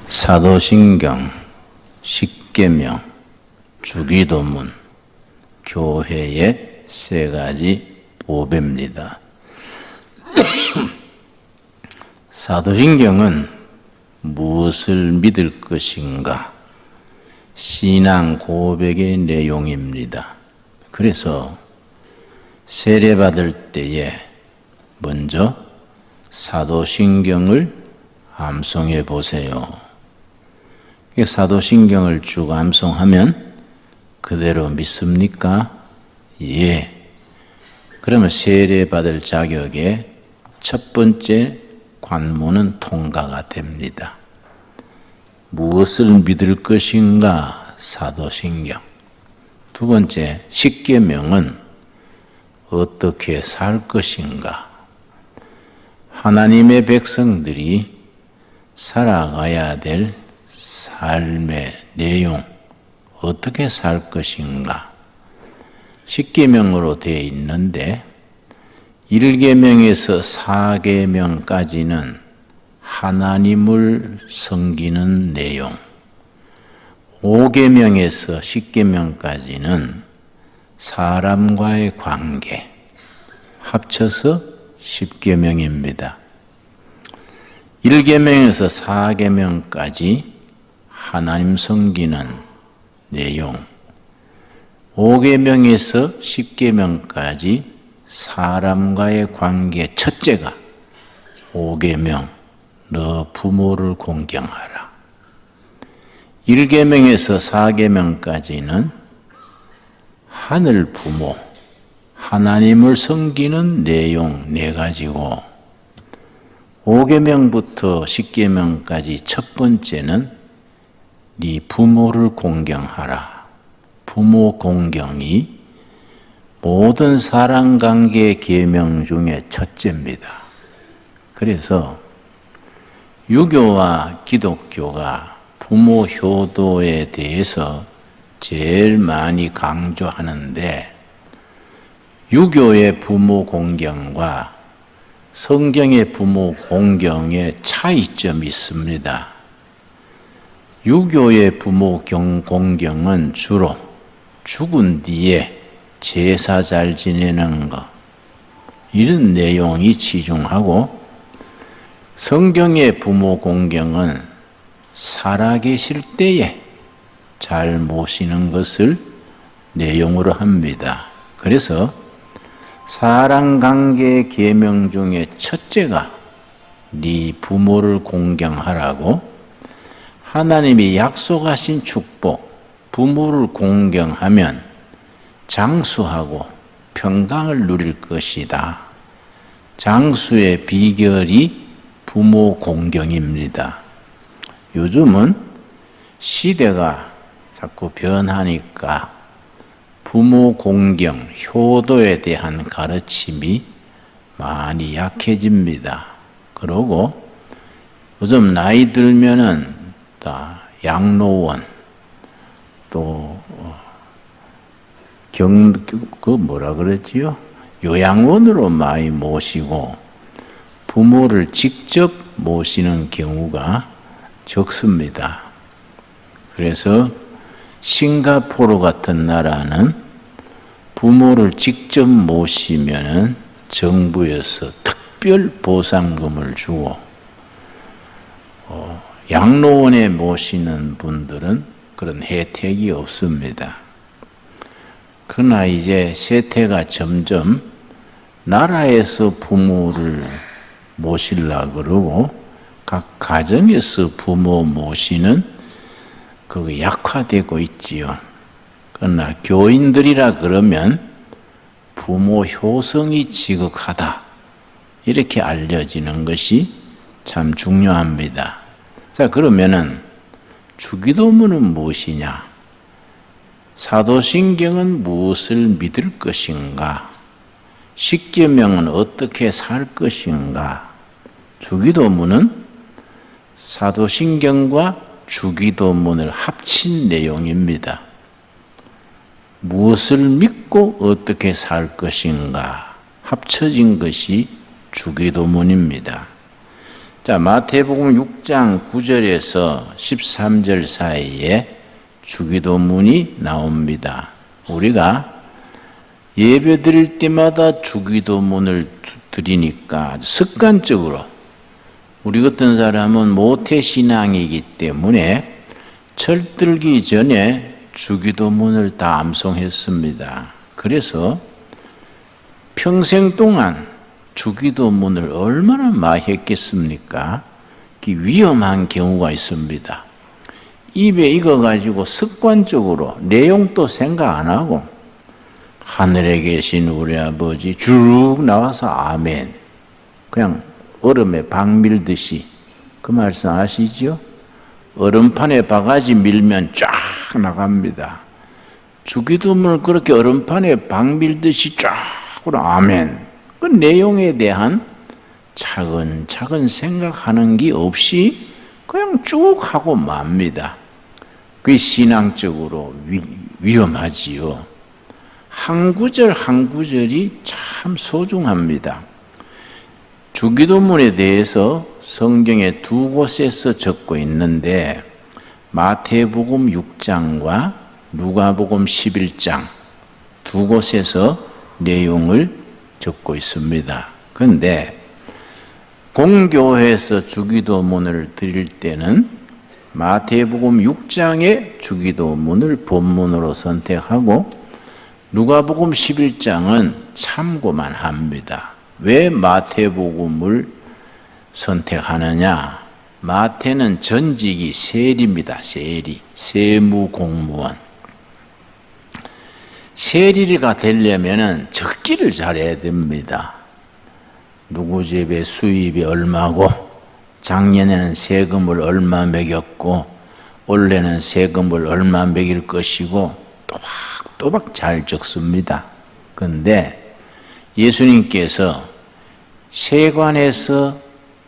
사도신경, 십계명, 주기도문, 교회의 세 가지 보배입니다. 사도신경은 무엇을 믿을 것인가? 신앙 고백의 내용입니다. 그래서 세례받을 때에 먼저 사도신경을 암송해 보세요. 사도신경을 쭉 암송하면 그대로 믿습니까? 예. 그러면 세례받을 자격의 첫 번째 관문은 통과가 됩니다. 무엇을 믿을 것인가? 사도신경. 두 번째, 십계명은 어떻게 살 것인가? 하나님의 백성들이 살아가야 될 삶의 내용, 어떻게 살 것인가? 십계명으로 되어 있는데 1계명에서 4계명까지는 하나님을 섬기는 내용, 5계명에서 10계명까지는 사람과의 관계, 합쳐서 10계명입니다. 1계명에서 4계명까지 하나님 섬기는 내용, 5계명에서 10계명까지 사람과의 관계 첫째가 5계명, 너 부모를 공경하라. 1계명에서 4계명까지는 하늘 부모, 하나님을 섬기는 내용 4가지고 5계명부터 10계명까지 첫 번째는 네 부모를 공경하라. 부모 공경이 모든 사랑관계 계명 중에 첫째입니다. 그래서 유교와 기독교가 부모 효도에 대해서 제일 많이 강조하는데 유교의 부모 공경과 성경의 부모 공경에 차이점이 있습니다. 유교의 부모 공경은 주로 죽은 뒤에 제사 잘 지내는 것, 이런 내용이 치중하고 성경의 부모 공경은 살아계실 때에 잘 모시는 것을 내용으로 합니다. 그래서 사랑관계 계명 중에 첫째가 네 부모를 공경하라고 하나님이 약속하신 축복, 부모를 공경하면 장수하고 평강을 누릴 것이다. 장수의 비결이 부모 공경입니다. 요즘은 시대가 자꾸 변하니까 부모 공경, 효도에 대한 가르침이 많이 약해집니다. 그러고 요즘 나이 들면은 다 양로원, 또 뭐라 그랬지요? 요양원으로 많이 모시고 부모를 직접 모시는 경우가 적습니다. 그래서 싱가포르 같은 나라는 부모를 직접 모시면 정부에서 특별 보상금을 주고 양로원에 모시는 분들은 그런 혜택이 없습니다. 그러나 이제 세태가 점점 나라에서 부모를 모시려고 그러고 각 가정에서 부모 모시는 그거 약화되고 있지요. 그러나 교인들이라 그러면 부모 효성이 지극하다, 이렇게 알려지는 것이 참 중요합니다. 자, 그러면은 주기도문은 무엇이냐? 사도신경은 무엇을 믿을 것인가? 십계명은 어떻게 살 것인가? 주기도문은 사도신경과 주기도문을 합친 내용입니다. 무엇을 믿고 어떻게 살 것인가? 합쳐진 것이 주기도문입니다. 자, 마태복음 6장 9절에서 13절 사이에 주기도문이 나옵니다. 우리가 예배 드릴 때마다 주기도문을 드리니까 습관적으로 우리 같은 사람은 모태신앙이기 때문에 철들기 전에 주기도문을 다 암송했습니다. 그래서 평생 동안 주기도문을 얼마나 많이 했겠습니까? 위험한 경우가 있습니다. 입에 익어가지고 습관적으로 내용도 생각 안 하고 하늘에 계신 우리 아버지 쭉 나와서 아멘. 그냥 얼음에 박 밀듯이. 그 말씀 아시죠? 얼음판에 바가지 밀면 쫙 나갑니다. 주기도문을 그렇게 얼음판에 박 밀듯이 쫙 아멘. 그 내용에 대한 차근차근 생각하는 게 없이 그냥 쭉 하고 맙니다. 그게 신앙적으로 위험하지요. 한 구절 한 구절이 참 소중합니다. 주기도문에 대해서 성경에 두 곳에서 적고 있는데 마태복음 6장과 누가복음 11장 두 곳에서 내용을 적고 있습니다. 그런데 공교회에서 주기도문을 드릴 때는 마태복음 6장의 주기도문을 본문으로 선택하고 누가복음 11장은 참고만 합니다. 왜 마태복음을 선택하느냐? 마태는 전직이 세리입니다. 세리, 세무공무원. 세리가 되려면 적기를 잘해야 됩니다. 누구 집에 수입이 얼마고 작년에는 세금을 얼마 매겼고 올해는 세금을 얼마 매길 것이고 또박또박 잘 적습니다. 그런데 예수님께서 세관에서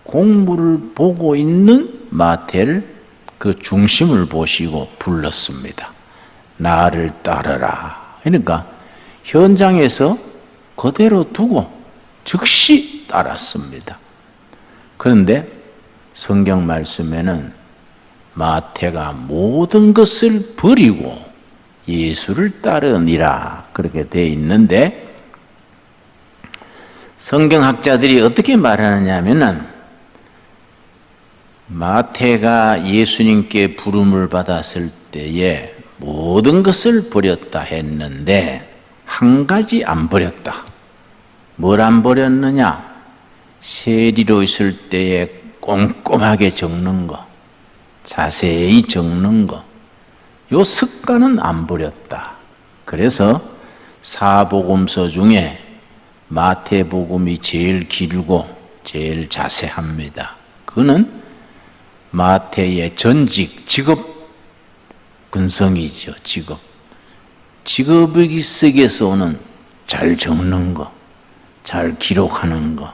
공부를 보고 있는 마태를 그 중심을 보시고 불렀습니다. 나를 따르라. 그러니까 현장에서 그대로 두고 즉시 따랐습니다. 그런데 성경 말씀에는 마태가 모든 것을 버리고 예수를 따르니라 그렇게 되어 있는데 성경학자들이 어떻게 말하느냐면은 마태가 예수님께 부름을 받았을 때에 모든 것을 버렸다 했는데 한 가지 안 버렸다. 뭘 안 버렸느냐? 세리로 있을 때에 꼼꼼하게 적는 거, 자세히 적는 거, 요 습관은 안 버렸다. 그래서 사복음서 중에 마태복음이 제일 길고 제일 자세합니다. 그거는 마태의 전직, 직업 근성이죠. 직업의 속에서 오는 잘 적는 거, 잘 기록하는 거,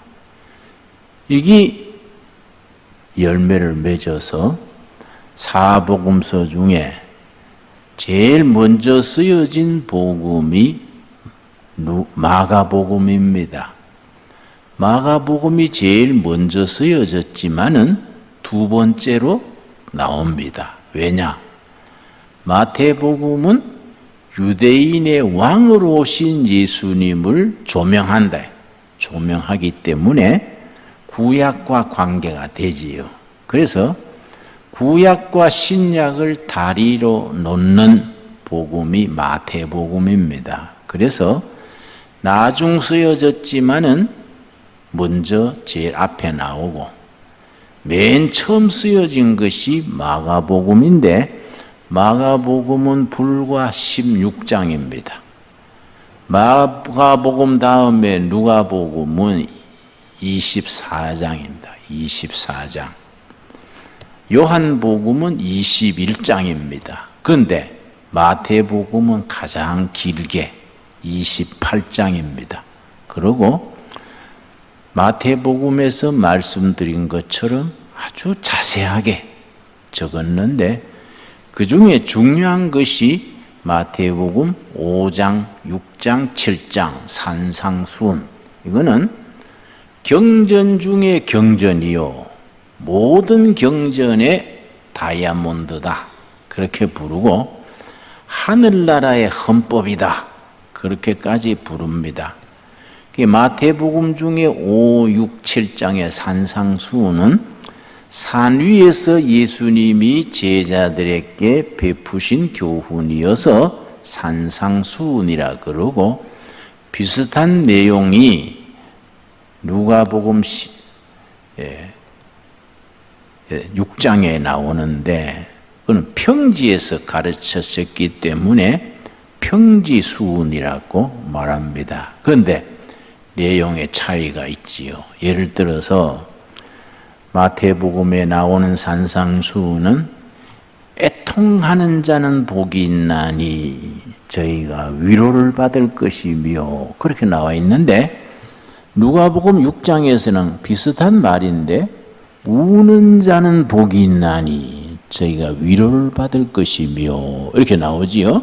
이게 열매를 맺어서 사복음서 중에 제일 먼저 쓰여진 복음이 마가복음입니다. 마가복음이 제일 먼저 쓰여졌지만은 두 번째로 나옵니다. 왜냐? 마태복음은 유대인의 왕으로 오신 예수님을 조명하기 때문에 구약과 관계가 되지요. 그래서 구약과 신약을 다리로 놓는 복음이 마태복음입니다. 그래서 나중 쓰여졌지만은 먼저 제일 앞에 나오고 맨 처음 쓰여진 것이 마가복음인데 마가복음은 불과 16장입니다. 마가복음 다음에 누가복음은 24장입니다. 24장. 요한복음은 21장입니다. 그런데 마태복음은 가장 길게 28장입니다. 그리고 마태복음에서 말씀드린 것처럼 아주 자세하게 적었는데 그 중에 중요한 것이 마태복음 5장, 6장, 7장 산상수훈. 이거는 경전 중에 경전이요. 모든 경전의 다이아몬드다 그렇게 부르고 하늘나라의 헌법이다 그렇게까지 부릅니다. 마태복음 중에 5, 6, 7장의 산상수훈은 산 위에서 예수님이 제자들에게 베푸신 교훈이어서 산상수훈이라 그러고, 비슷한 내용이 누가복음 6장에 나오는데 그건 평지에서 가르쳤었기 때문에 평지수훈이라고 말합니다. 그런데 내용의 차이가 있지요. 예를 들어서 마태복음에 나오는 산상수훈은 애통하는 자는 복이 있나니 저희가 위로를 받을 것이며 그렇게 나와 있는데, 누가복음 6장에서는 비슷한 말인데 우는 자는 복이 있나니 저희가 위로를 받을 것이며 이렇게 나오지요.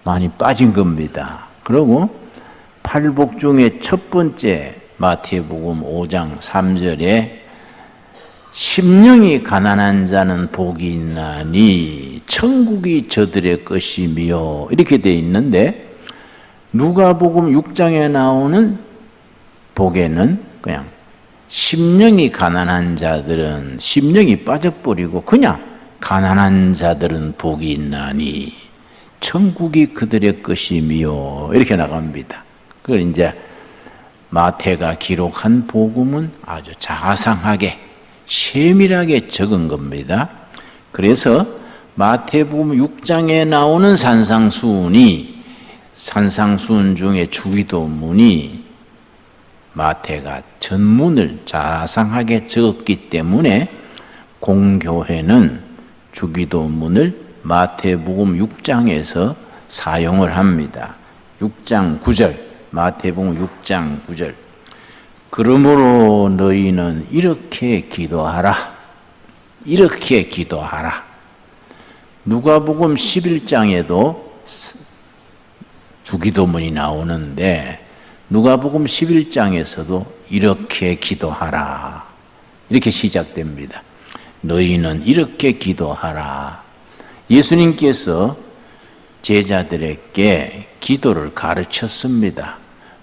많이 빠진 겁니다. 그리고 팔복 중에 첫 번째 마태복음 5장 3절에 심령이 가난한 자는 복이 있나니 천국이 저들의 것이며 이렇게 되어 있는데, 누가복음 6장에 나오는 복에는 그냥 심령이 가난한 자들은 심령이 빠져버리고 그냥 가난한 자들은 복이 있나니 천국이 그들의 것이며 이렇게 나갑니다. 그걸 이제 마태가 기록한 복음은 아주 자상하게 세밀하게 적은 겁니다. 그래서 마태복음 6장에 나오는 산상수훈 중에 주기도문이 마태가 전문을 자상하게 적었기 때문에 공교회는 주기도문을 마태복음 6장에서 사용을 합니다. 6장 9절, 마태복음 6장 9절. 그러므로 너희는 이렇게 기도하라. 이렇게 기도하라. 누가복음 11장에도 주기도문이 나오는데 누가복음 11장에서도 이렇게 기도하라. 이렇게 시작됩니다. 너희는 이렇게 기도하라. 예수님께서 제자들에게 기도를 가르쳤습니다.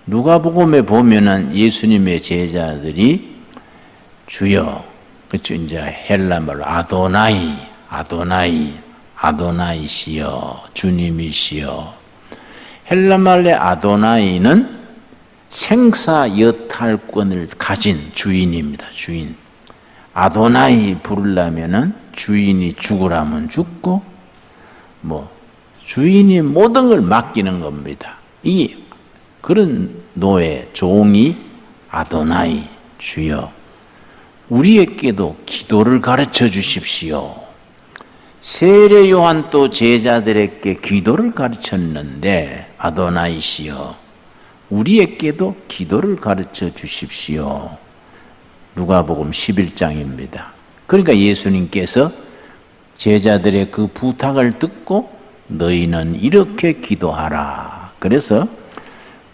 누가복음에 보면은 예수님의 제자들이 주여, 그쵸, 이제 헬라말로 아도나이시여, 주님이시여. 헬라말의 아도나이는 생사 여탈권을 가진 주인입니다. 주인. 아도나이 부르려면은 주인이 죽으라면 죽고, 주인이 모든 걸 맡기는 겁니다. 이 그런 노예, 종이 아도나이, 주여, 우리에게도 기도를 가르쳐 주십시오. 세례 요한도 제자들에게 기도를 가르쳤는데 아도나이시여, 우리에게도 기도를 가르쳐 주십시오. 누가복음 11장입니다. 그러니까 예수님께서 제자들의 그 부탁을 듣고 너희는 이렇게 기도하라. 그래서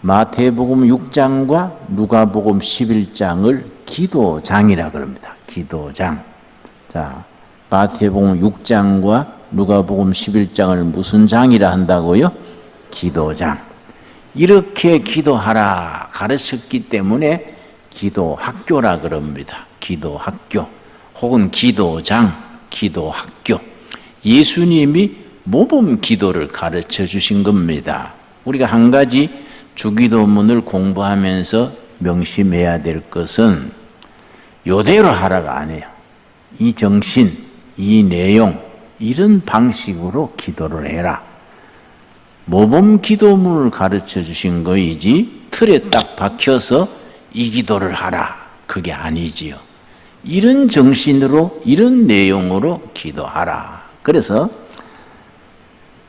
마태복음 6장과 누가복음 11장을 기도장이라 그럽니다. 기도장. 자, 마태복음 6장과 누가복음 11장을 무슨 장이라 한다고요? 기도장. 이렇게 기도하라 가르쳤기 때문에 기도학교라 그럽니다. 기도학교 혹은 기도장, 기도학교. 예수님이 모범 기도를 가르쳐 주신 겁니다. 우리가 한 가지 주기도문을 공부하면서 명심해야 될 것은 요대로 하라가 아니에요. 이 정신, 이 내용, 이런 방식으로 기도를 해라. 모범 기도문을 가르쳐 주신 거이지 틀에 딱 박혀서 이 기도를 하라. 그게 아니지요. 이런 정신으로, 이런 내용으로 기도하라. 그래서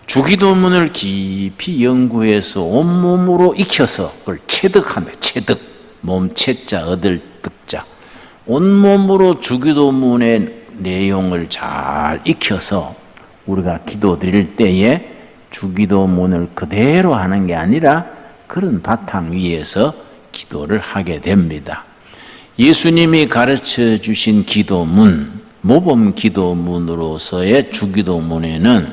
주기도문을 깊이 연구해서 온몸으로 익혀서 그걸 체득합니다. 체득. 몸 체자 얻을 득자. 온몸으로 주기도문의 내용을 잘 익혀서 우리가 기도 드릴 때에 주기도문을 그대로 하는 게 아니라 그런 바탕 위에서 기도를 하게 됩니다. 예수님이 가르쳐 주신 기도문, 모범 기도문으로서의 주기도문에는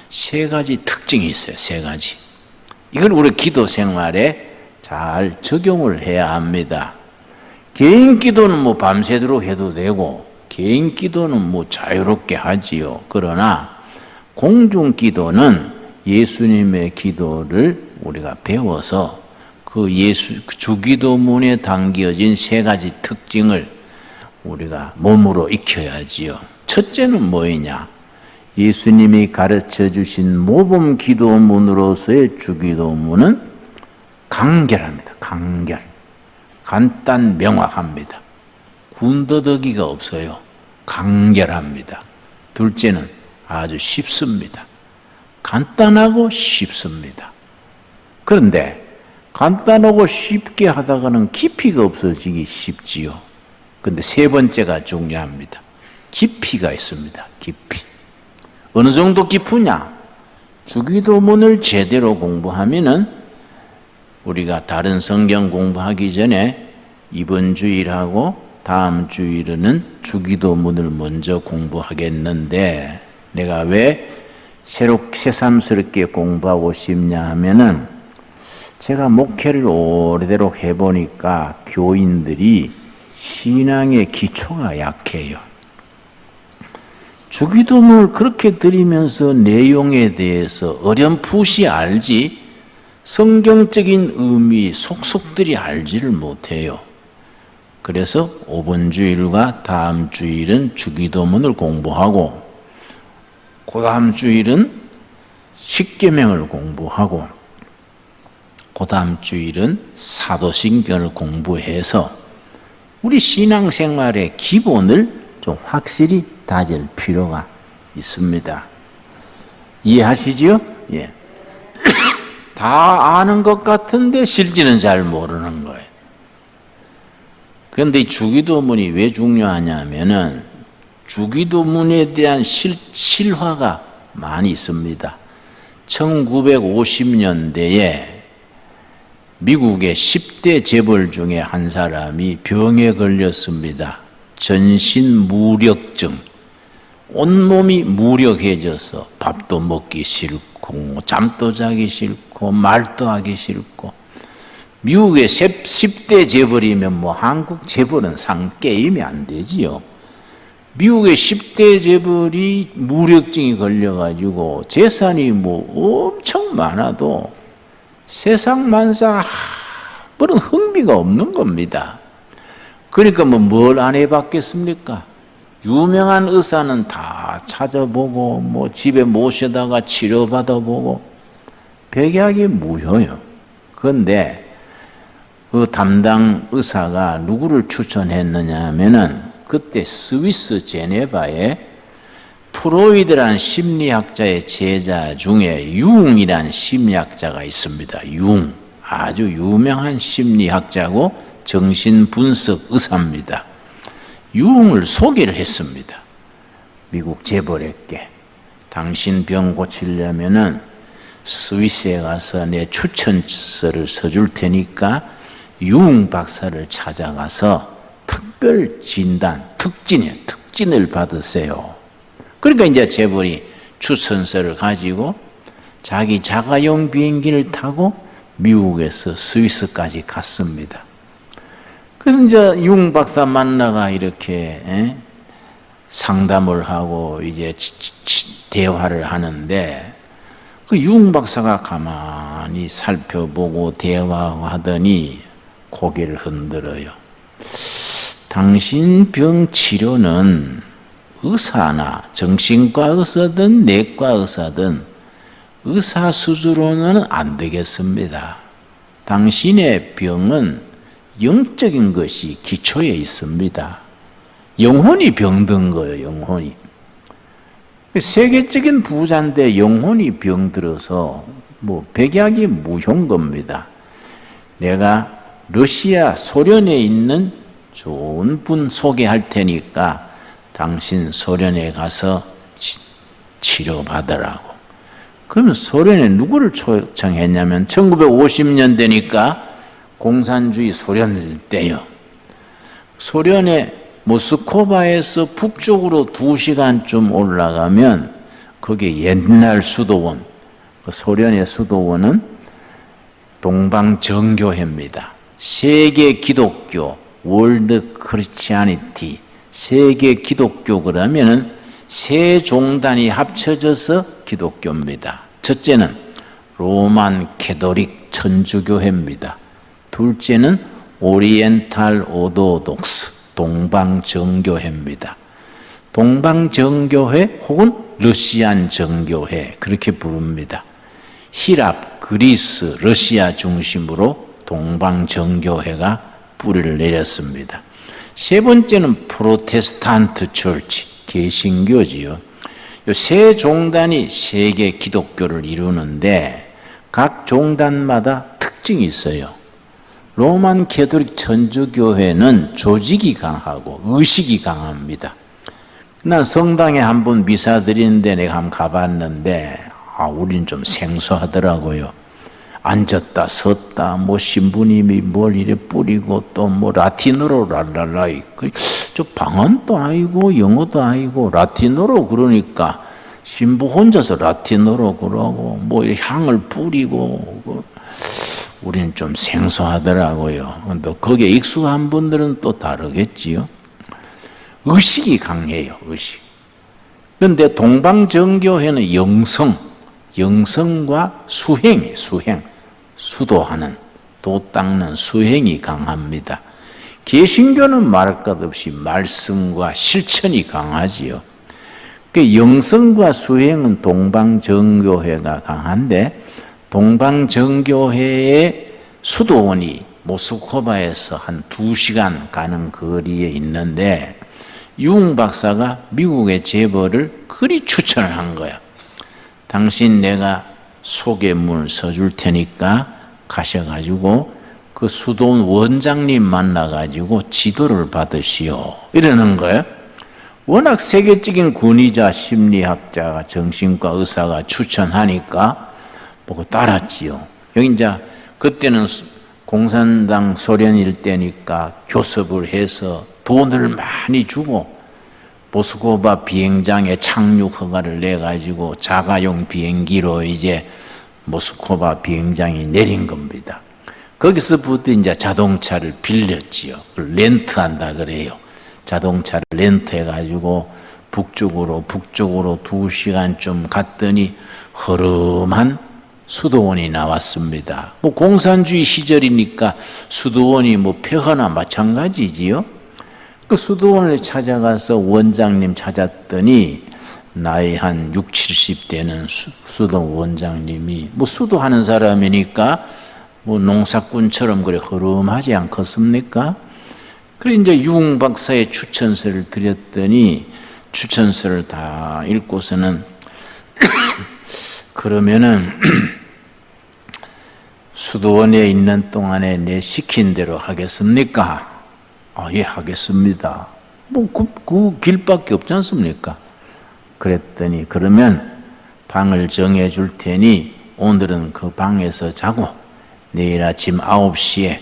세 가지 특징이 있어요. 세 가지. 이걸 우리 기도 생활에 잘 적용을 해야 합니다. 개인 기도는 뭐 밤새도록 해도 되고 개인 기도는 뭐 자유롭게 하지요. 그러나 공중 기도는 예수님의 기도를 우리가 배워서 그 주기도문에 담겨진 세 가지 특징을 우리가 몸으로 익혀야지요. 첫째는 뭐이냐? 예수님이 가르쳐 주신 모범 기도문으로서의 주기도문은 간결합니다. 간결. 간단 명확합니다. 군더더기가 없어요. 간결합니다. 둘째는 아주 쉽습니다. 간단하고 쉽습니다. 그런데 간단하고 쉽게 하다가는 깊이가 없어지기 쉽지요. 그런데 세 번째가 중요합니다. 깊이가 있습니다. 깊이. 어느 정도 깊으냐? 주기도문을 제대로 공부하면은 우리가 다른 성경 공부하기 전에 이번 주일하고 다음 주일은 주기도문을 먼저 공부하겠는데 내가 왜 새삼스럽게 공부하고 싶냐 하면은 제가 목회를 오래도록 해보니까 교인들이 신앙의 기초가 약해요. 주기도문을 그렇게 드리면서 내용에 대해서 어렴풋이 알지 성경적인 의미 속속들이 알지를 못해요. 그래서 5번 주일과 다음 주일은 주기도문을 공부하고 그 다음 주일은 십계명을 공부하고 그 다음 주일은 사도신경을 공부해서 우리 신앙생활의 기본을 좀 확실히 다질 필요가 있습니다. 이해하시죠? 예. 다 아는 것 같은데 실제는 잘 모르는 거예요. 그런데 이 주기도문이 왜 중요하냐면은 주기도문에 대한 실화가 많이 있습니다. 1950년대에 미국의 10대 재벌 중에 한 사람이 병에 걸렸습니다. 전신무력증. 온몸이 무력해져서 밥도 먹기 싫고 잠도 자기 싫고 말도 하기 싫고 미국의 10대 재벌이면 뭐 한국 재벌은 게임이 안 되지요. 미국의 10대 재벌이 무력증이 걸려가지고 재산이 뭐 엄청 많아도 세상 만사 아무런 흥미가 없는 겁니다. 그러니까 뭘 안 해봤겠습니까? 유명한 의사는 다 찾아보고 뭐 집에 모셔다가 치료받아보고 백약이 무효요. 그런데 그 담당 의사가 누구를 추천했느냐 하면은 그때 스위스 제네바에 프로이드라는 심리학자의 제자 중에 융이라는 심리학자가 있습니다. 융. 아주 유명한 심리학자고 정신분석 의사입니다. 융을 소개를 했습니다. 미국 재벌에게. 당신 병 고치려면은 스위스에 가서 내 추천서를 써줄 테니까 융 박사를 찾아가서 특별 진단, 특진을 받으세요. 그러니까 이제 재벌이 추천서를 가지고 자기 자가용 비행기를 타고 미국에서 스위스까지 갔습니다. 그래서 이제 융 박사 만나가 이렇게 상담을 하고 이제 대화를 하는데 그 융 박사가 가만히 살펴보고 대화하더니 고개를 흔들어요. 당신 병 치료는 의사나 정신과 의사든 내과 의사든 의사 수준으로는 안 되겠습니다. 당신의 병은 영적인 것이 기초에 있습니다. 영혼이 병든 거예요, 영혼이. 세계적인 부자인데 영혼이 병들어서 뭐 백약이 무효인 겁니다. 내가 러시아, 소련에 있는 좋은 분 소개할 테니까 당신 소련에 가서 치료받으라고. 그러면 소련에 누구를 초청했냐면 1950년대니까 공산주의 소련일 때요. 소련의 모스크바에서 북쪽으로 2시간쯤 올라가면 거기 옛날 수도원, 소련의 수도원은 동방정교회입니다. 세계 기독교, 월드 크리스티아니티, 세계 기독교 그러면은 세 종단이 합쳐져서 기독교입니다. 첫째는 로만 캐톨릭 천주교회입니다. 둘째는 오리엔탈 오토독스 동방정교회입니다. 동방정교회 혹은 러시안 정교회 그렇게 부릅니다. 히랍, 그리스, 러시아 중심으로 동방정교회가 뿌리를 내렸습니다. 세 번째는 프로테스탄트 처치, 개신교지요. 이 세 종단이 세계 기독교를 이루는데 각 종단마다 특징이 있어요. 로만 캐톨릭 천주교회는 조직이 강하고 의식이 강합니다. 난 성당에 한번 미사 드리는데 내가 한번 가봤는데 우린 좀 생소하더라고요. 앉았다 섰다 신부님이 뭘 이래 뿌리고 또 라틴어로 랄랄라 저 방언도 아니고 영어도 아니고 라틴어로 그러니까 신부 혼자서 라틴어로 그러고 향을 뿌리고 우리는 좀 생소하더라고요. 또 거기에 익숙한 분들은 또 다르겠지요. 의식이 강해요. 의식. 그런데 동방정교회는 영성과 수행, 수도하는, 도 닦는 수행이 강합니다. 개신교는 말할 것 없이 말씀과 실천이 강하지요. 그 영성과 수행은 동방정교회가 강한데 동방정교회의 수도원이 모스크바에서 한 2시간 가는 거리에 있는데 유흥 박사가 미국의 재벌을 그리 추천을 한 거야. 당신 내가 소개문을 써줄 테니까 가셔가지고 그 수도원 원장님 만나가지고 지도를 받으시오. 이러는 거예요. 워낙 세계적인 권위자, 심리학자가, 정신과 의사가 추천하니까 보고 따랐지요. 여기 이제 그때는 공산당 소련일 때니까 교섭을 해서 돈을 많이 주고 모스크바 비행장에 착륙 허가를 내가지고 자가용 비행기로 이제 모스크바 비행장이 내린 겁니다. 거기서부터 이제 자동차를 빌렸지요. 렌트한다 그래요. 자동차를 렌트해가지고 북쪽으로 2시간쯤 갔더니 허름한 수도원이 나왔습니다. 공산주의 시절이니까 수도원이 폐허나 마찬가지지요. 그 수도원을 찾아가서 원장님 찾았더니 나이 한 60, 70대는 수도원 원장님이 수도하는 사람이니까 농사꾼처럼 그래 허름하지 않겠습니까? 그래 이제 유흥 박사의 추천서를 드렸더니 추천서를 다 읽고서는 그러면은 수도원에 있는 동안에 내 시킨 대로 하겠습니까? 예, 하겠습니다. 그 길밖에 없지 않습니까? 그랬더니 그러면 방을 정해 줄 테니 오늘은 그 방에서 자고 내일 아침 9시에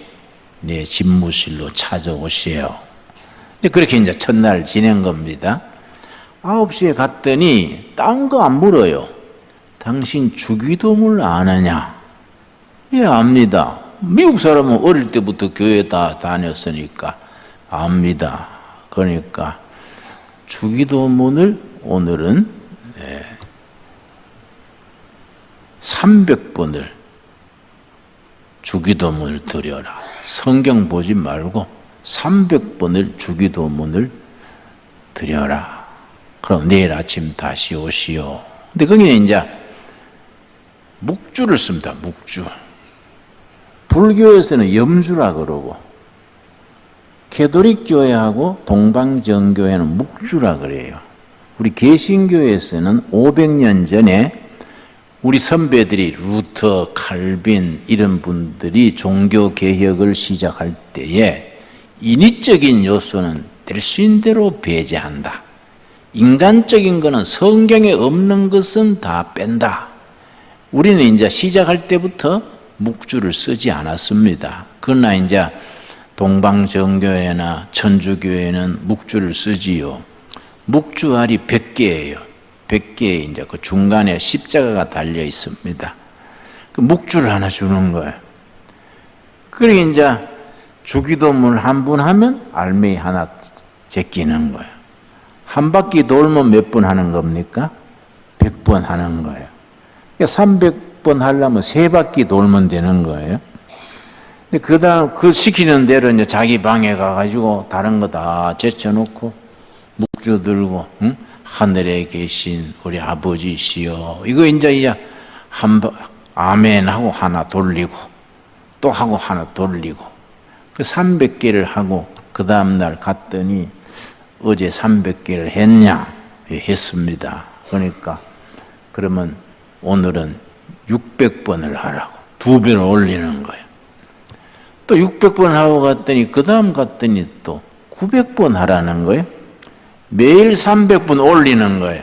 내 집무실로 찾아오세요. 그렇게 이제 첫날 지낸 겁니다. 9시에 갔더니 딴 거 안 물어요. 당신 주기도문을 아느냐? 예, 압니다. 미국 사람은 어릴 때부터 교회 다 다녔으니까 압니다. 그러니까 주기도문을 오늘은 300번을 주기도문을 드려라. 성경 보지 말고 300번을 주기도문을 드려라. 그럼 내일 아침 다시 오시오. 근데 거기는 이제 묵주를 씁니다. 묵주. 불교에서는 염주라 그러고 캐톨릭 교회하고 동방정교회는 묵주라 그래요. 우리 개신교에서는 500년 전에 우리 선배들이 루터, 칼빈 이런 분들이 종교 개혁을 시작할 때에 인위적인 요소는 될 수 있는 대로 배제한다. 인간적인 것은 성경에 없는 것은 다 뺀다. 우리는 이제 시작할 때부터 묵주를 쓰지 않았습니다. 그러나 이제 동방정교회나 천주교회는 묵주를 쓰지요. 묵주알이 100개예요. 100개에 이제 그 중간에 십자가가 달려 있습니다. 그 묵주를 하나 주는 거예요. 그리고 이제 주기도문 한 분 하면 알맹이 하나 제끼는 거예요. 한 바퀴 돌면 몇 번 하는 겁니까? 100번 하는 거예요. 그러니까 300번 하려면 3바퀴 돌면 되는 거예요. 그 다음, 그 시키는 대로 이제 자기 방에 가가지고 다른 거 다 제쳐놓고 묵주 들고, 응? 하늘에 계신 우리 아버지시여. 이거 이제 아멘 하고 하나 돌리고 또 하고 하나 돌리고 그 300개를 하고 그 다음날 갔더니 어제 300개를 했냐? 했습니다. 그러니까 그러면 오늘은 600번을 하라고 2배를 올리는 거예요. 또 600번 하고 갔더니 그 다음 갔더니 또 900번 하라는 거예요. 매일 300번 올리는 거예요.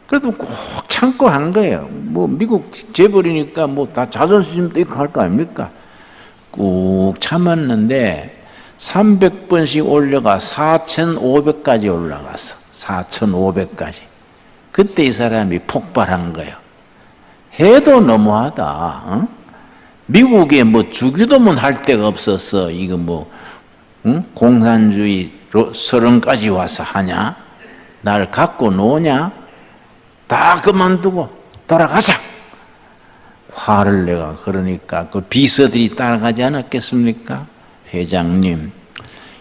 그래도 꼭 참고 한 거예요. 뭐 미국 재벌이니까 뭐 다 자존심도 있고 할 거 아닙니까? 꾹 참았는데 300번씩 올려가 4,500까지 올라갔어. 4,500까지. 그때 이 사람이 폭발한 거예요. 해도 너무하다. 응? 미국에 뭐 주기도문 할 데가 없었어. 이거 뭐 응? 공산주의 서른까지 와서 하냐? 날 갖고 노냐? 다 그만두고 돌아가자. 화를 내가 그러니까 그 비서들이 따라가지 않았겠습니까? 회장님,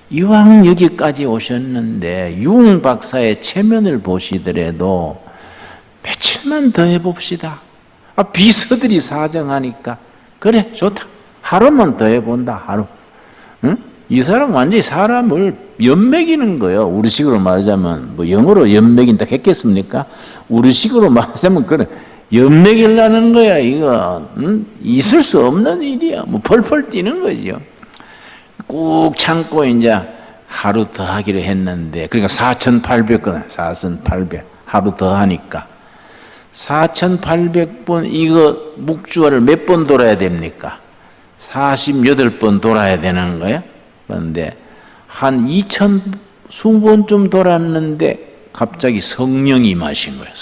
이왕 여기까지 오셨는데 융 박사의 체면을 보시더라도 며칠만 더 해봅시다. 비서들이 사정하니까 그래 좋다. 하루만 더 해본다. 하루. 응? 이 사람 완전히 사람을 연맥이는 거예요. 우리식으로 말하자면 뭐 영어로 연맥인다 했겠습니까? 우리식으로 말하자면 그래 연맥이라는 거야. 이거 있을 수 없는 일이야. 뭐 펄펄 뛰는 거죠. 꾹 참고 이제 하루 더 하기로 했는데 그러니까 4,800건 4,800 하루 더 하니까 4,800번 이거 묵주화를 몇 번 돌아야 됩니까? 48번 돌아야 되는 거야. 그런데 한 2,020번쯤 돌았는데 갑자기 성령이 임하신 거예요.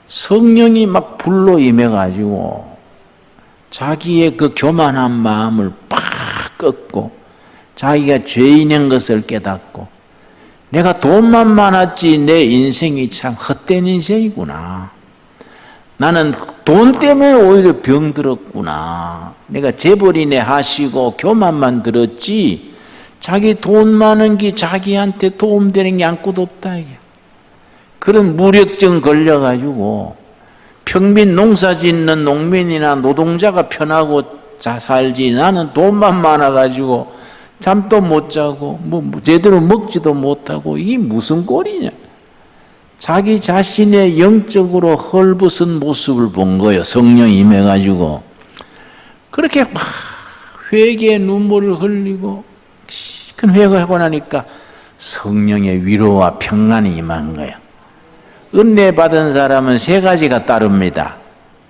성령이 막 불로 임해가지고 자기의 그 교만한 마음을 팍 꺾고 자기가 죄인인 것을 깨닫고 내가 돈만 많았지 내 인생이 참 헛된 인생이구나. 나는 돈 때문에 오히려 병들었구나. 내가 재벌이네 하시고 교만만 들었지 자기 돈 많은 게 자기한테 도움되는 게 아무것도 없다. 그런 무력증 걸려가지고 평민 농사 짓는 농민이나 노동자가 편하고 살지 나는 돈만 많아가지고 잠도 못 자고 뭐 제대로 먹지도 못하고 이게 무슨 꼴이냐. 자기 자신의 영적으로 헐벗은 모습을 본 거예요. 성령이 임해가지고 그렇게 막 회개의 눈물을 흘리고 큰 회개하고 나니까 성령의 위로와 평안이 임한 거예요. 은혜 받은 사람은 3가지가 따릅니다.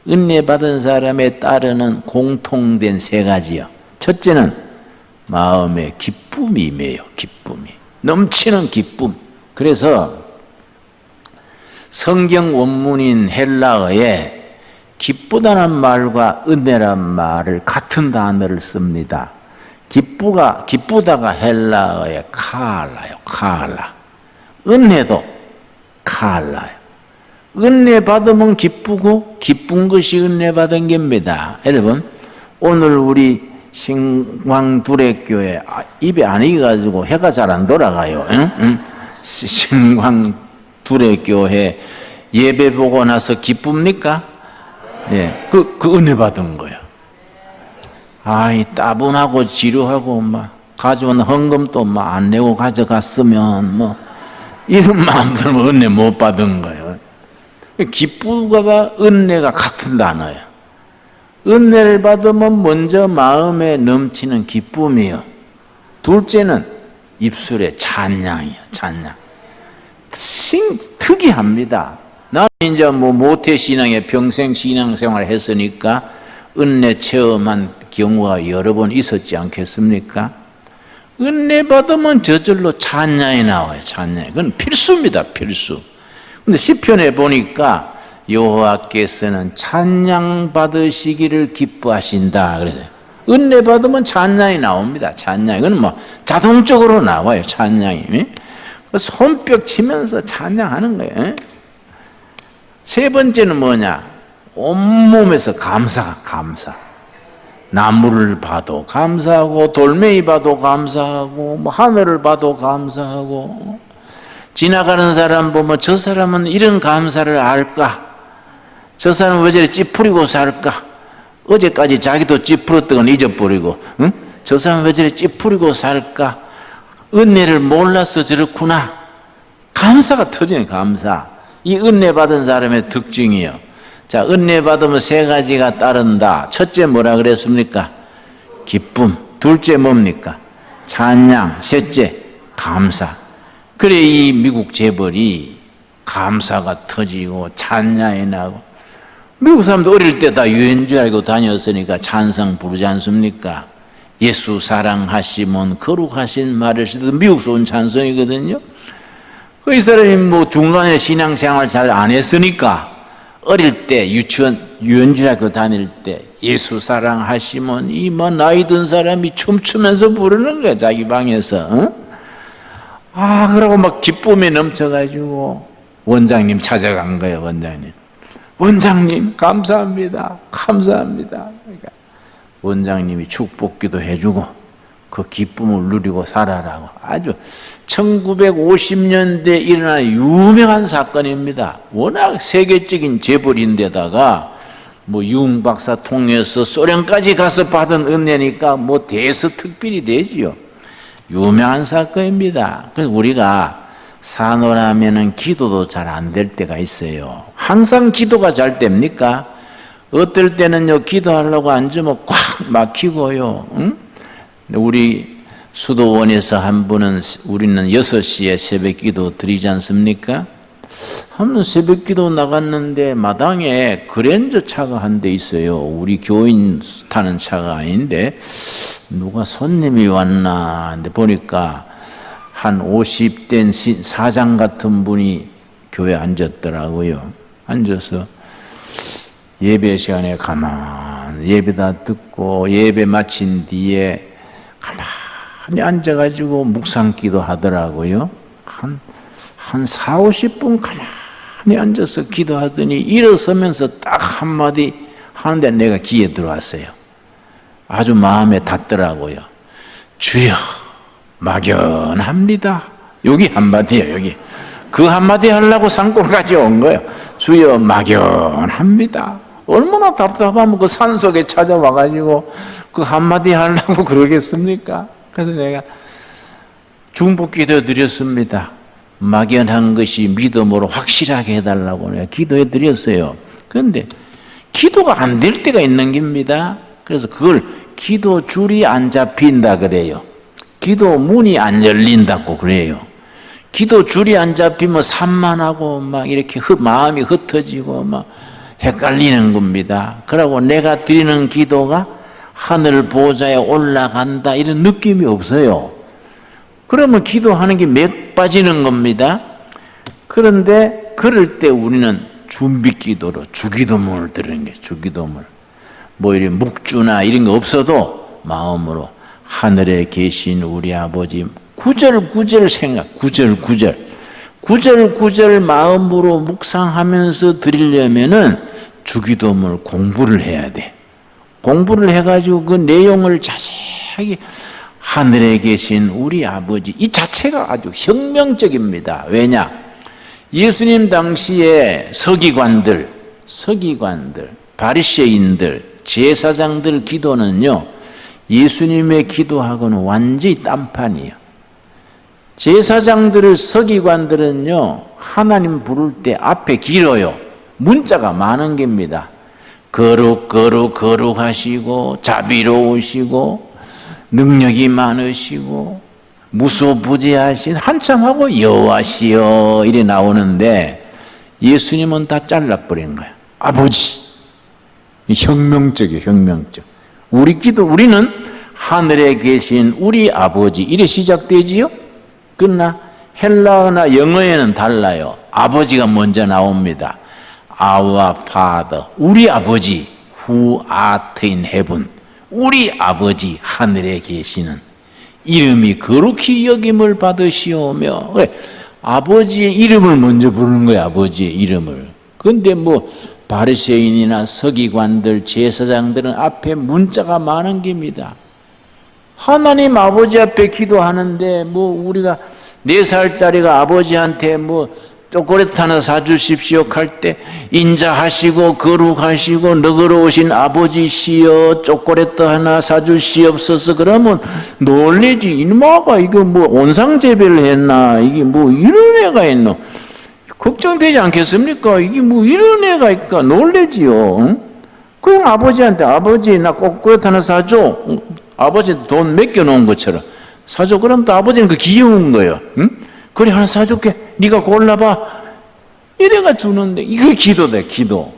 은혜 받은 사람의 따르는 공통된 3가지요. 첫째는 마음에 기쁨이 임해요. 기쁨이 넘치는 기쁨. 그래서 성경 원문인 헬라어에 기쁘다는 말과 은혜란 말을 같은 단어를 씁니다. 기쁘다가 헬라어의 카알라요. 카알라. 은혜도 카알라요. 은혜 받으면 기쁘고 기쁜 것이 은혜 받은 겁니다. 여러분 오늘 우리 신광두레교회 입에 안 익어가지고 해가 잘 안 돌아가요. 응? 신광두레교회 예배 보고 나서 기쁩니까? 네, 그 은혜 받은 거예요. 아이 따분하고 지루하고 막 가져온 헌금도 막 안 내고 가져갔으면 뭐 이런 마음 들면 은혜 못 받은 거예요. 기쁘고가 은혜가 같은 단어예요. 은혜를 받으면 먼저 마음에 넘치는 기쁨이요. 둘째는 입술의 찬양이요. 찬양. 특이합니다. 나는 이제 뭐 모태신앙에 평생 신앙생활 했으니까 은혜 체험한 경우가 여러 번 있었지 않겠습니까? 은혜 받으면 저절로 찬양이 나와요. 찬양. 그건 필수입니다. 필수. 근데 시편에 보니까 여호와께서는 찬양 받으시기를 기뻐하신다 그래서 은혜 받으면 찬양이 나옵니다. 찬양. 이건 뭐 자동적으로 나와요. 찬양이. 손뼉 치면서 찬양하는 거예요. 세 번째는 뭐냐? 온몸에서 감사. 나무를 봐도 감사하고 돌멩이 봐도 감사하고 뭐 하늘을 봐도 감사하고 지나가는 사람 보면 저 사람은 이런 감사를 알까? 저 사람은 왜 저리 찌푸리고 살까? 어제까지 자기도 찌푸렸던 건 잊어버리고 응? 저 사람은 왜 저리 찌푸리고 살까? 은혜를 몰라서 저렇구나. 감사가 터지는 감사. 이 은혜 받은 사람의 특징이요. 자, 은혜 받으면 세 가지가 따른다. 첫째 뭐라 그랬습니까? 기쁨. 둘째 뭡니까? 찬양. 셋째 감사. 그래 이 미국 재벌이 감사가 터지고 찬양이 나고 미국 사람도 어릴 때 다 유행주 알고 다녔으니까 찬송 부르지 않습니까? 예수 사랑하시면 거룩하신 말이시도 미국에서 온 찬송이거든요. 그 이 사람이 뭐 중간에 신앙생활 잘 안 했으니까 어릴 때 유연주학교 다닐 때 예수 사랑하시면 이만 나이 든 사람이 춤추면서 부르는 거야 자기 방에서. 어? 그러고 막 기쁨에 넘쳐가지고 원장님 찾아간 거예요. 원장님 감사합니다. 그러니까 원장님이 축복기도 해주고 그 기쁨을 누리고 살아라고 아주 1950년대에 일어난 유명한 사건입니다. 워낙 세계적인 재벌인데다가 뭐 융 박사 통해서 소련까지 가서 받은 은혜니까 뭐 대서특필이 되지요. 유명한 사건입니다. 그래서 우리가 사노라면은 기도도 잘 안 될 때가 있어요. 항상 기도가 잘 됩니까? 어떨 때는요 기도하려고 앉으면 꽉 막히고요. 응? 우리 수도원에서 한 분은 우리는 6시에 새벽 기도 드리지 않습니까? 한 번 새벽 기도 나갔는데 마당에 그랜저 차가 한 대 있어요. 우리 교인 타는 차가 아닌데 누가 손님이 왔나 근데 보니까 한 50된 사장 같은 분이 교회에 앉았더라고요. 앉아서 예배 시간에 가만히 예배 다 듣고 예배 마친 뒤에 가만히 앉아가지고 묵상기도 하더라고요. 한 4, 50분 가만히 앉아서 기도하더니 일어서면서 딱 한마디 하는데 내가 귀에 들어왔어요. 아주 마음에 닿더라고요. 주여 막연합니다. 여기 한마디예요. 여기 그 한마디 하려고 산골까지 온 거예요. 주여 막연합니다. 얼마나 답답하면 그 산속에 찾아와가지고 그 한마디 하려고 그러겠습니까? 그래서 내가 중보기도 드렸습니다. 막연한 것이 믿음으로 확실하게 해달라고 내가 기도해 드렸어요. 그런데 기도가 안 될 때가 있는 겁니다. 그래서 그걸 기도 줄이 안 잡힌다 그래요. 기도 문이 안 열린다고 그래요. 기도 줄이 안 잡히면 산만하고 막 이렇게 마음이 흩어지고 막 헷갈리는 겁니다. 그러고 내가 드리는 기도가 하늘 보좌에 올라간다 이런 느낌이 없어요. 그러면 기도하는 게 맥 빠지는 겁니다. 그런데 그럴 때 우리는 준비 기도로 주기도문을 드리는 거예요. 주기도문. 뭐 이런 묵주나 이런 거 없어도 마음으로 하늘에 계신 우리 아버지 구절구절 생각, 구절구절 마음으로 묵상하면서 드리려면은 주기도문을 공부를 해야 돼. 공부를 해가지고 그 내용을 자세하게 하늘에 계신 우리 아버지 이 자체가 아주 혁명적입니다. 왜냐? 예수님 당시에 서기관들, 바리새인들, 제사장들 기도는요 예수님의 기도하고는 완전히 딴판이에요. 제사장들을 서기관들은요 하나님 부를 때 앞에 길어요. 문자가 많은 겁니다. 거룩하시고 자비로우시고 능력이 많으시고 무소부재하신 한참 하고 여호와시여 이래 나오는데 예수님은 다 잘라버린 거예요. 아버지. 혁명적이에요. 혁명적. 우리는 하늘에 계신 우리 아버지 이래 시작되지요. 그러나 헬라어나 영어에는 달라요. 아버지가 먼저 나옵니다. Our Father, 우리 아버지, who art in heaven, 우리 아버지 하늘에 계시는 이름이 거룩히 여김을 받으시오며. 아버지의 이름을 먼저 부르는 거예요. 아버지의 이름을. 그런데 뭐 바리새인이나 서기관들, 제사장들은 앞에 문자가 많은 겁니다. 하나님 아버지 앞에 기도하는데 뭐 우리가 4살짜리가 아버지한테 뭐 초콜릿 하나 사주십시오 할 때 인자하시고 거룩하시고 너그러우신 아버지시여 초콜릿 하나 사주시옵소서 그러면 놀래지. 이놈아가 이거 뭐 온상제배를 했나, 이게 뭐 이런 애가 있노, 걱정되지 않겠습니까? 이게 뭐 이런 애가 있까 놀래지요. 응? 그냥 아버지한테 아버지 나 초콜릿 하나 사줘. 아버지 돈 맡겨놓은 것처럼 사줘. 그럼 또 아버지는 그 귀여운 거예요. 응? 그래 하나 사줄게. 네가 골라봐. 이래가 주는데 이거 기도다, 기도.